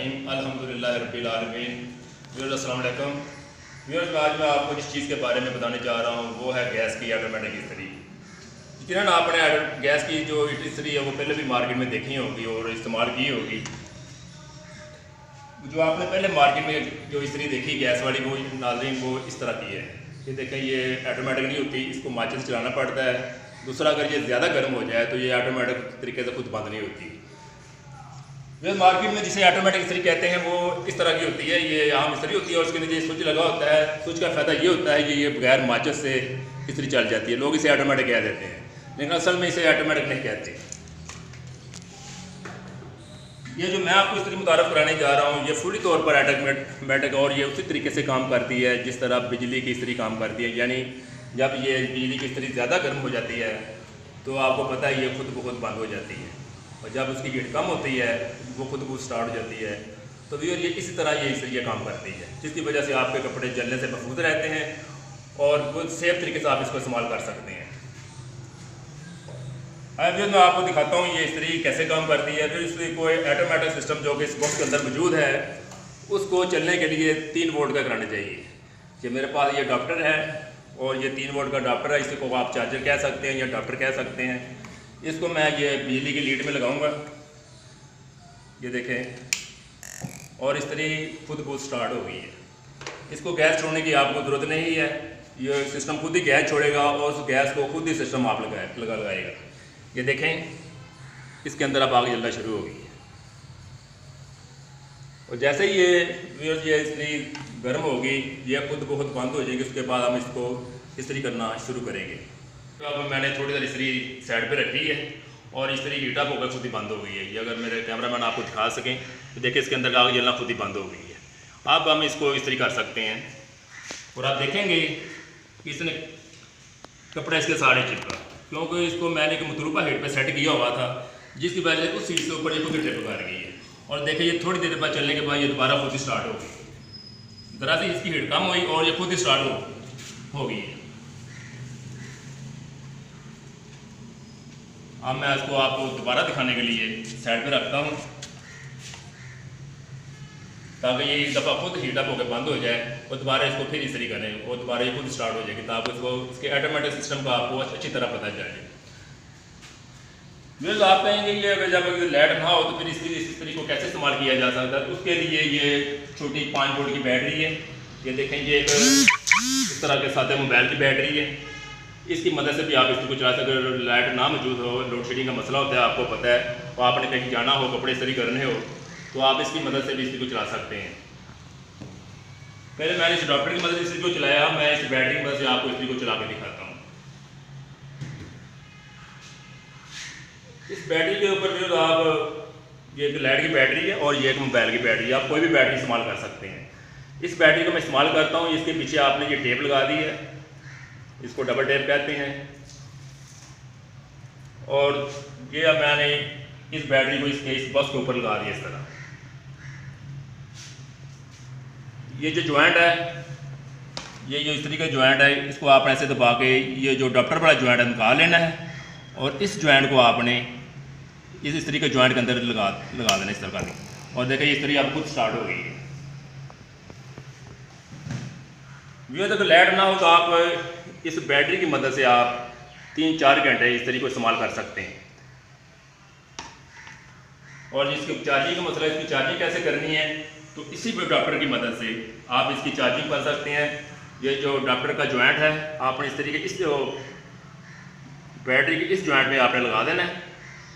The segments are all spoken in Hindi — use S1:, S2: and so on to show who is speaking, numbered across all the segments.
S1: रहीम अल्हम्दुलिल्लाह रब्बिल आलमीन। व्यूअर्स अस्सलाम वालेकुम। व्यूअर्स आज मैं आपको जिस चीज़ के बारे में बताने जा रहा हूँ वो है गैस की ऑटोमेटिक इस्त्री। यकीनन आपने गैस की जो इस्त्री है वो पहले भी मार्केट में देखी होगी और इस्तेमाल की होगी। जो आपने पहले मार्केट में जो इस्त्री देखी गैस वाली वो नाज़रीन वो इस तरह की है। ये देखें, ये ऑटोमेटिक नहीं होती, इसको माचिस चलाना पड़ता है। दूसरा, अगर ये ज़्यादा गर्म हो जाए तो ये ऑटोमेटिक तरीके से खुद बंद नहीं होती। वे मार्केट में जिसे ऑटोमेटिक इस्त्री कहते हैं वो इस तरह की होती है। ये आम इस्त्री होती है और उसके नीचे स्विच लगा होता है। स्विच का फ़ायदा ये होता है कि ये बगैर माचिस से इस्त्री चल जाती है। लोग इसे ऑटोमेटिक कह देते हैं, लेकिन असल में इसे ऑटोमेटिक नहीं कहते। ये जो मैं आपको इस्त्री मुतारफ़ कराने जा रहा हूँ ये फुली तौर पर ऑटोमेटिक और ये उसी तरीके से काम करती है जिस तरह बिजली की इस्त्री काम करती है। यानी जब ये बिजली की इस्त्री ज़्यादा गर्म हो जाती है तो आपको पता है ये खुद ब खुद बंद हो जाती है, और जब उसकी हीट कम होती है वो खुद को स्टार्ट हो जाती है। तो व्यूअर ये इसी तरह ये इस्त्री काम करती है, जिसकी वजह से आपके कपड़े जलने से महफूज रहते हैं और वो सेफ तरीके से आप इसको इस्तेमाल कर सकते हैं। व्यूअर मैं आपको दिखाता हूँ ये इस्त्री कैसे काम करती है। फिर इसमें कोई ऑटोमेटिक सिस्टम जो कि इस बॉक्स के अंदर मौजूद है उसको चलने के लिए 3 वोल्ट का करंट चाहिए। ये मेरे पास ये अडाप्टर है और ये 3 वोल्ट का अडाप्टर है। इसको आप चार्जर कह सकते हैं या अडाप्टर कह सकते हैं। इसको मैं ये बिजली की लीड में लगाऊंगा, ये देखें, और इस्त्री खुद खुद स्टार्ट हो गई है। इसको गैस छोड़ने की आपको ज़रूरत नहीं है, ये सिस्टम खुद ही गैस छोड़ेगा और उस गैस को खुद ही सिस्टम आप लगाएगा। ये देखें, इसके अंदर अब आग जलना शुरू हो गई है। और जैसे ही ये इस्त्री गर्म होगी ये खुद ब खुद बंद हो जाएगी। उसके बाद हम इसको इस्त्री करना शुरू करेंगे। तो अब मैंने थोड़ी देर इस्त्री साइड पे रखी है और इस्त्री हीट अप होकर खुद ही बंद हो गई है। ये अगर मेरे कैमरामैन आपको दिखा सकें तो देखिए इसके अंदर आग जलना खुद ही बंद हो गई है। अब हम इसको इस्त्री कर सकते हैं और आप देखेंगे कि इसने कपड़े इसके सारे चिपका, क्योंकि इसको मैंने एक मतलूबा हीट पे सेट किया हुआ था, जिसकी वजह से उस सीट से ऊपर ये खुद टिप कर गई है। और देखिए ये थोड़ी देर बाद चलने के बाद ये दोबारा खुद ही स्टार्ट हो गई। दरअसल इसकी हीट कम हुई और ये खुद ही स्टार्ट हो गई है। अब मैं इसको आपको दोबारा दिखाने के लिए साइड पे रखता हूँ ताकि ये एक दफ़ा खुद हीट अप होकर बंद हो जाए और दोबारा इसको फिर इस्त्री करें और दोबारा ये खुद स्टार्ट हो जाएगी, ताकि इसको इसके ऑटोमेटिक सिस्टम का आपको अच्छी तरह पता चले। बिल्कुल आप कहेंगे ये अगर जब लाइट ना हो तो फिर इस्त्री को कैसे इस्तेमाल किया जा सकता है। तो उसके लिए ये छोटी 5 वोल्ट की बैटरी है। ये देखें, ये एक इस तरह के साथ मोबाइल की बैटरी है। इसकी मदद से भी आप इसको चला सकते हो। लाइट ना मौजूद हो, लोड शेडिंग का मसला होता है, आपको पता है, तो आपने कहीं जाना हो, कपड़े इस्त्री करने हो, तो आप इसकी मदद से भी इस्त्री को चला सकते हैं। पहले मैंने इस अडाप्टर की मदद से इस्त्री को चलाया, मैं इस बैटरी की मदद से आपको इस्त्री को चला के दिखाता हूँ। इस बैटरी के ऊपर जो आप ये एक लाइट की बैटरी है और ये एक मोबाइल की बैटरी है, आप कोई भी बैटरी इस्तेमाल कर सकते हैं। इस बैटरी को मैं इस्तेमाल करता हूँ, इसके पीछे आपने ये टेप लगा दी है, इसको डबल टेप कहते हैं। और ये अब मैंने इस बैटरी को इस बॉक्स के ऊपर लगा दिया इस तरह। ये जो जॉइंट है, ये जो इस्त्री का जॉइंट है, इसको आप ऐसे दबा के ये जो अडाप्टर वाला जॉइंट है निकाल लेना है और इस जॉइंट को आपने इस इस्त्री के जॉइंट के अंदर लगा देना इस तरह का। और देखिए इस्त्री अब खुद स्टार्ट हो गई है। ये अगर लाइट ना हो तो आप इस बैटरी की मदद से आप 3-4 घंटे इस्त्री को इस्तेमाल कर सकते हैं। और इसकी चार्जिंग का मसला, इसकी चार्जिंग कैसे करनी है, तो इसी अडाप्टर की मदद से आप इसकी चार्जिंग कर सकते हैं। ये जो अडाप्टर का जॉइंट है आपने इस तरीके इस बैटरी के इस जॉइंट में आपने लगा देना है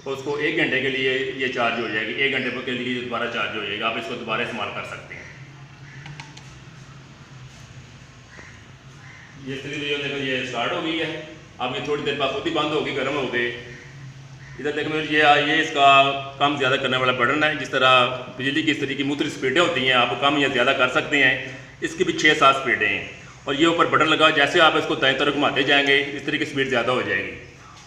S1: और उसको 1 घंटे के लिए ये चार्ज हो जाएगी। 1 घंटे के लिए दोबारा चार्ज हो जाएगा, आप इसको दोबारा इस्तेमाल कर सकते हैं। ये इस्त्री देखो ये स्टार्ट हो गई है। अब ये थोड़ी देर बाद खुद ही बंद होगी, गर्म हो गई। इधर देखो ये इसका कम ज़्यादा करने वाला बटन है। जिस तरह बिजली की इस्त्री की मुख्तलिफ स्पीडें होती हैं, आप कम या ज़्यादा कर सकते हैं। इसकी भी 6-7 स्पीडें हैं और ये ऊपर बटन लगा, जैसे आप इसको दाएं तरफ घुमाते जाएंगे इस्त्री की स्पीड ज़्यादा हो जाएगी।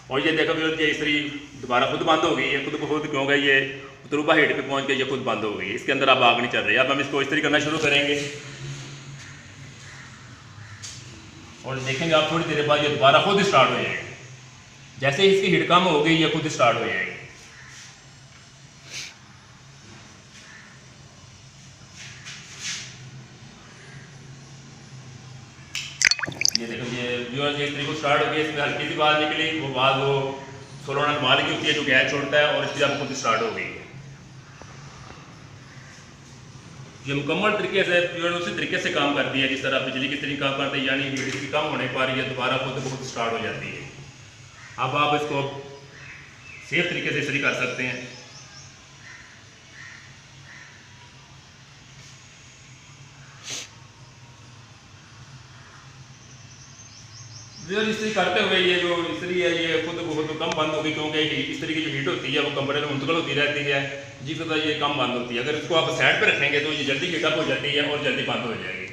S1: और ये देखो ये इस्त्री दोबारा खुद बंद हो गई है। खुद ब खुद क्योंकि ये मतलूबा हीट पे पहुंच गई, ये खुद बंद हो गई। इसके अंदर अब आग नहीं चल रही। अब हम इसको इस्त्री करना शुरू करेंगे और देखेंगे आप थोड़ी देर बाद ये दोबारा खुद स्टार्ट हो जाएगी। जैसे ही इसकी हीट कम हो गई ये खुद स्टार्ट हो जाएगी। ये देखो ये व्यूअर्स इस तरीके को स्टार्ट हो गया, इसमें हल्की सी बात निकली, वो बात वो सोलर बाल की होती है जो गैस छोड़ता है, और इसकी अब खुद स्टार्ट हो गई है। ये मुकम्मल तरीके से व्यूअर्स उसी तरीके से काम करती है जिस तरह बिजली की तरीके काम करती है, यानी हीट इसकी कम होने पर ये दोबारा खुद ब खुद स्टार्ट हो जाती है। अब आप इसको सेफ तरीके से इस्त्री कर सकते हैं। इस्त्री करते हुए ये जो इस्त्री है ये खुद बहुत कम बंद होगी, क्योंकि इस्त्री की जो हीट होती है वो कमरे में मुंतकिल होती रहती है, जिस वजह ये कम बंद होती है। अगर इसको आप साइड पर रखेंगे तो ये जल्दी हीटअप हो जाती है और जल्दी बंद हो जाएगी।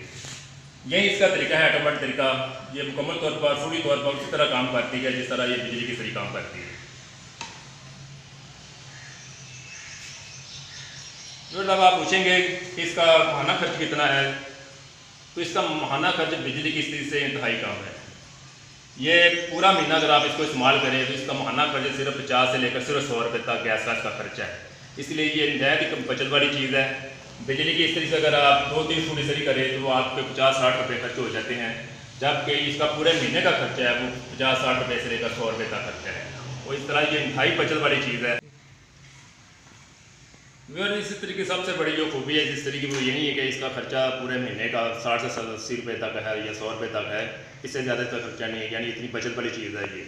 S1: यही इसका तरीका है ऑटोमेटिक तरीका। ये मुकम्मल तौर पर फुली तौर पर उसी तरह काम करती है जिस तरह ये बिजली की इस्त्री काम करती है। जो जब आप पूछेंगे कि इसका माहाना खर्च कितना है, तो इसका माहाना खर्च बिजली की इस्त्री से इंतहाई कम है। ये पूरा महीना अगर आप इसको इस्तेमाल करें तो इसका माहाना खर्च सिर्फ 50 से लेकर सिर्फ 100 रुपये तक गैस का इसका खर्चा है। इसलिए ये नहायत ही बचत वाली चीज़ है। बिजली की इस्त्री से अगर आप 2-3 फुट इस्त्री करें तो आपके 50-60 रुपये खर्च हो जाते हैं, जबकि इसका पूरे महीने का खर्चा है वो 50-60 रुपये से लेकर 100 रुपये तक खर्चा है। और इस तरह ये इंतहाई बचत वाली चीज़ है। इस तरीके की सबसे बड़ी जो खूबी है इस तरीके की वो यही है कि इसका खर्चा पूरे महीने का 60 से 80 रुपये तक है या 100 रुपये तक है, इससे ज़्यादा इसका खर्चा नहीं है, यानी इतनी बचत वाली चीज़ है ये।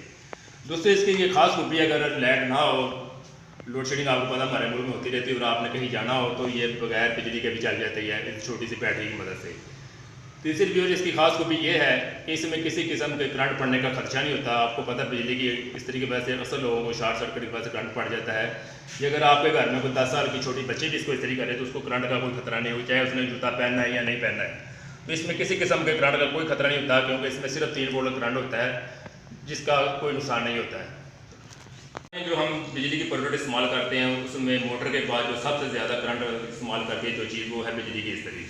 S1: दोस्तों इसकी ये खास खूबी है, अगर लाइट ना हो, लोड शेडिंग आपको पता हमारे मुल्क में होती रहती है और आपने कहीं जाना हो तो ये बगैर बिजली के भी चल जाती है इस छोटी सी बैटरी की मदद से। तीसरी व्यूअर इसकी खास खूबी ये है कि इसमें किसी किस्म के करंट पड़ने का खर्चा नहीं होता। आपको पता है बिजली की इस तरीके की वजह से अक्सर लोगों को शॉर्ट सर्किट की वजह से करंट पड़ जाता है। ये अगर आपके घर में कोई 10 साल की छोटी बच्ची भी इसको इस्त्री करे तो उसको करंट का कोई खतरा नहीं हो, चाहे उसने जूता पहनना है या नहीं पहनना है। तो इसमें किसी किस्म के करंट का कोई खतरा नहीं होता, क्योंकि इसमें सिर्फ 3 वोल्ट करंट होता है जिसका कोई नुकसान नहीं होता है। जो हम बिजली की प्रोडक्ट इस्तेमाल करते हैं उसमें मोटर के बाद जो सबसे ज़्यादा करंट इस्तेमाल करके जो चीज़ वो है बिजली की इस्त्री।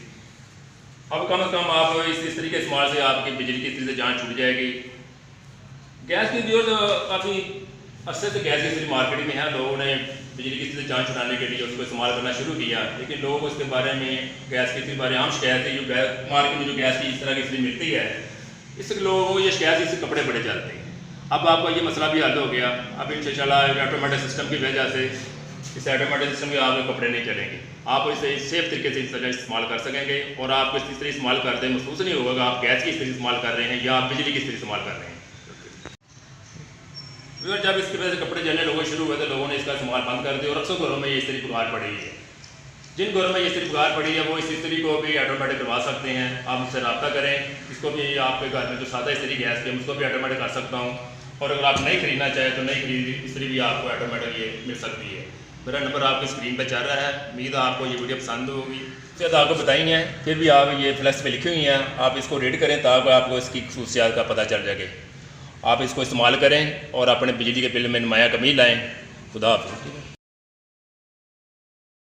S1: अब कम से कम आप इस इस्त्री के इस्तेमाल से आपकी बिजली की इस्त्री से जान छूट जाएगी। गैस की जो काफ़ी अरसे से गैस की इस्त्री मार्केट में है, लोगों ने बिजली की इस्त्री से जान छुड़ाने के लिए उसको इस्तेमाल करना शुरू किया, लेकिन लोगों को इसके बारे में गैस की इस्त्री बारे आम शिकायत है। जो गैस मार्केट में जो गैस की इस तरह की इस्त्री मिलती है इससे लोगों को ये शिकायत इससे कपड़े बड़े चलते हैं। अब आपका ये मसला भी हल हो गया। अब इंशाल्लाह ऑटोमेटिक सिस्टम की वजह से इस ऑटोमेटिक सिस्टम के आपके कपड़े नहीं चलेंगे, आप इसे सेफ तरीके से इस तरह इस्तेमाल कर सकेंगे और आपको इस तरह इस्तेमाल करते महसूस नहीं होगा आप गैस की इस्त्री इस्तेमाल कर रहे हैं या आप बिजली की इस्त्री इस्तेमाल कर रहे हैं। जब इसकी वजह से कपड़े जलने लोगों शुरू हुए तो लोगों ने इसका इस्तेमाल बंद कर दिया और अक्सर घरों में ये इस्त्री बुखार पड़ी है। जिन घरों में ये इस्त्री बुखार पड़ी है वो इस इस्त्री को भी ऑटोमेटिक करवा सकते हैं। आप मुझसे रब्ता करें, इसको भी आपके घर में जो सादा इस्त्री गैस की उसको भी ऑटोमेटिक कर सकता हूँ। और अगर आप नहीं खरीदना चाहें तो नहीं खरीदी इस्त्री भी आपको ऑटोमेटिक ये मिल सकती है। मेरा नंबर आपकी स्क्रीन पर चल रहा है। उम्मीद है आपको ये वीडियो पसंद होगी। शायद आपको बताई हैं, फिर भी आप ये फ्लैश पे लिखी हुई हैं, आप इसको रीड करें ताकि आपको इसकी खसूसियात का पता चल जाए। आप इसको इस्तेमाल करें और अपने बिजली के बिल में नुमाया कमी लाएँ। खुदा हाफ़िज़।